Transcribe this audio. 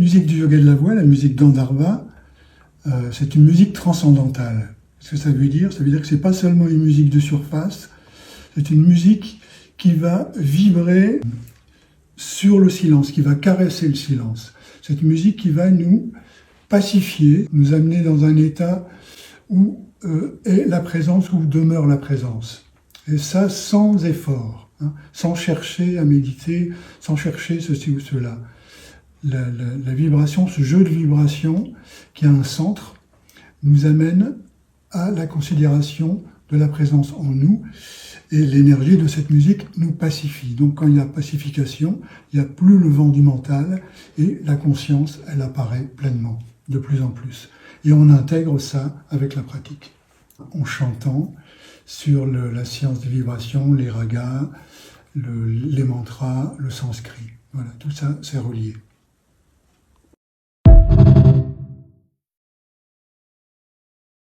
musique du yoga de la voix, la musique Gandharva, c'est une musique transcendantale. Ce que ça veut dire? Ça veut dire que ce n'est pas seulement une musique de surface, c'est une musique qui va vibrer sur le silence, qui va caresser le silence. C'est une musique qui va nous pacifier, nous amener dans un état où est la présence, où demeure la présence. Et ça sans effort, hein, sans chercher à méditer, sans chercher ceci ou cela. La vibration, ce jeu de vibration qui a un centre, nous amène à la considération de la présence en nous, et l'énergie de cette musique nous pacifie. Donc quand il y a pacification, il n'y a plus le vent du mental, et la conscience, elle apparaît pleinement, de plus en plus. Et on intègre ça avec la pratique, en chantant sur la science des vibrations, les ragas, les mantras, le sanskrit. Voilà, tout ça, c'est relié.